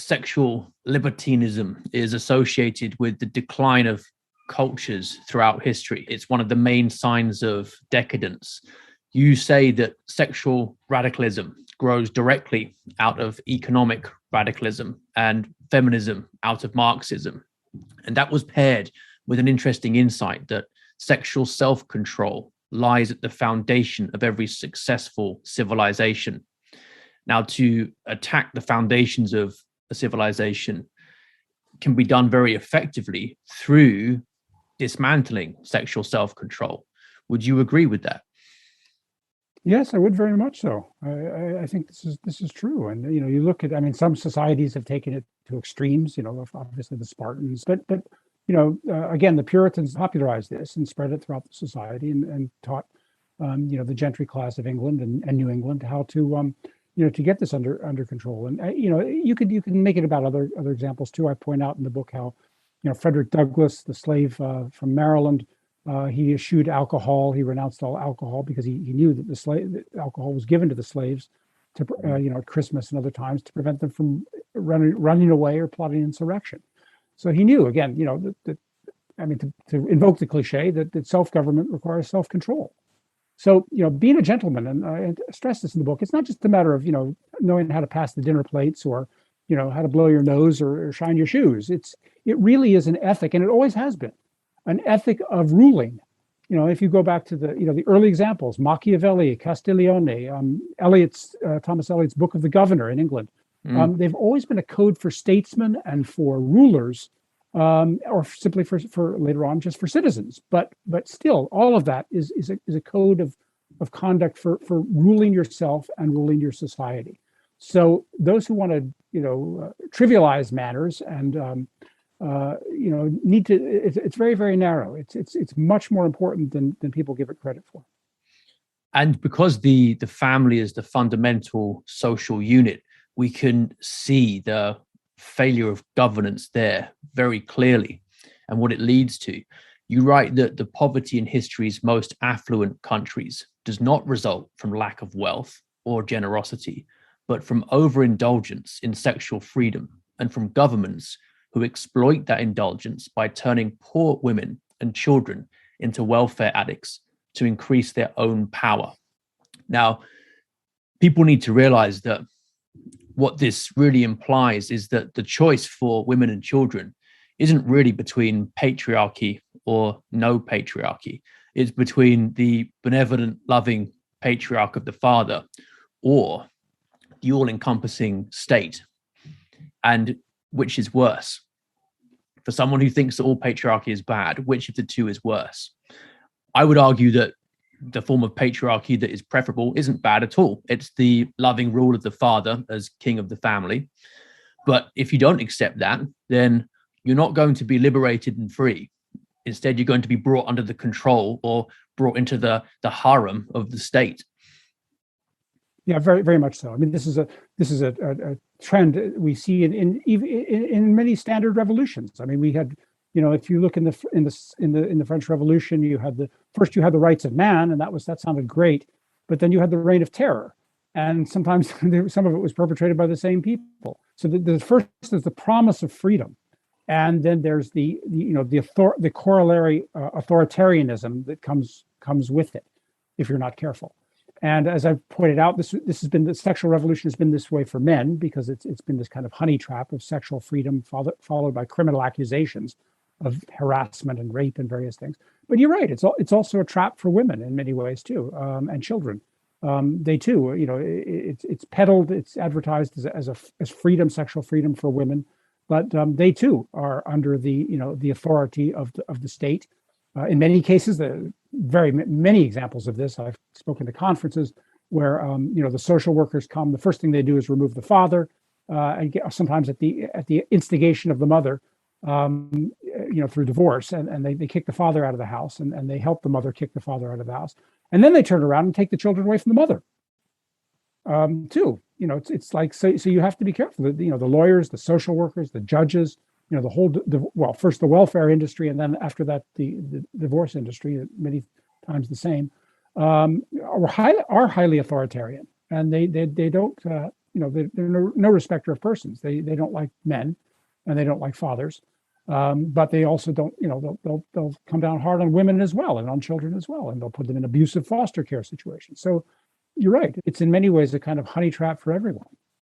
sexual libertinism is associated with the decline of cultures throughout history. It's one of the main signs of decadence. You say that sexual radicalism grows directly out of economic radicalism and feminism out of Marxism. And that was paired with an interesting insight that sexual self-control lies at the foundation of every successful civilization. Now, to attack the foundations of a civilization can be done very effectively through dismantling sexual self-control. Would you agree with that? Yes, I would very much so. I think this is true. And you look at, I mean, some societies have taken it to extremes. Obviously the Spartans, but again, the Puritans popularized this and spread it throughout the society and taught the gentry class of England and New England how to to get this under control. And you can make it about other examples too. I point out in the book how Frederick Douglass, the slave from Maryland, he eschewed alcohol. He renounced all alcohol because he knew that that alcohol was given to the slaves to at Christmas and other times to prevent them from running away or plotting insurrection. So he knew, again, that to invoke the cliche that self-government requires self-control. So, being a gentleman, and I stress this in the book, it's not just a matter of, knowing how to pass the dinner plates or, how to blow your nose or shine your shoes. It really is an ethic, and it always has been, an ethic of ruling. If you go back to the early examples, Machiavelli, Castiglione, Thomas Eliot's Book of the Governor in England, they've always been a code for statesmen and for rulers, or simply for later on just for citizens. But still, all of that is a code of conduct for ruling yourself and ruling your society. So those who want to trivialize manners and need to, it's very, very narrow. It's much more important than people give it credit for. And because the family is the fundamental social unit, we can see the failure of governance there very clearly and what it leads to. You write that the poverty in history's most affluent countries does not result from lack of wealth or generosity, but from overindulgence in sexual freedom and from governments who exploit that indulgence by turning poor women and children into welfare addicts to increase their own power. Now, people need to realize that what this really implies is that the choice for women and children isn't really between patriarchy or no patriarchy. It's between the benevolent, loving patriarch of the father or the all-encompassing state. And which is worse? For someone who thinks that all patriarchy is bad, which of the two is worse? I would argue that the form of patriarchy that is preferable isn't bad at all. It's the loving rule of the father as king of the family. But if you don't accept that, then you're not going to be liberated and free. Instead, you're going to be brought under the control or brought into the harem of the state. Yeah, very, very much so. I mean, this is a trend we see in many standard revolutions. I mean, we had, if you look in the French Revolution, you had the rights of man, and that sounded great, but then you had the Reign of Terror, and sometimes some of it was perpetrated by the same people. So the first is the promise of freedom, and then there's the corollary authoritarianism that comes with it if you're not careful. And as I've pointed out, this has been, the sexual revolution has been this way for men because it's been this kind of honey trap of sexual freedom followed by criminal accusations of harassment and rape and various things. But you're right, it's also a trap for women in many ways too, and children. They too, it's peddled, it's advertised as freedom, sexual freedom for women, but they too are under the authority of the state. In many cases, very many examples of this, I've spoken to conferences where the social workers come. The first thing they do is remove the father, and sometimes at the instigation of the mother, through divorce, and they kick the father out of the house, and they help the mother kick the father out of the house, and then they turn around and take the children away from the mother. Too, it's like so you have to be careful. The lawyers, the social workers, the judges. First the welfare industry, and then after that the divorce industry, many times the same, are highly authoritarian, and they don't they're no respecter of persons. They don't like men, and they don't like fathers. But they also don't, they'll come down hard on women as well, and on children as well, and they'll put them in abusive foster care situations. So you're right. It's in many ways a kind of honey trap for everyone.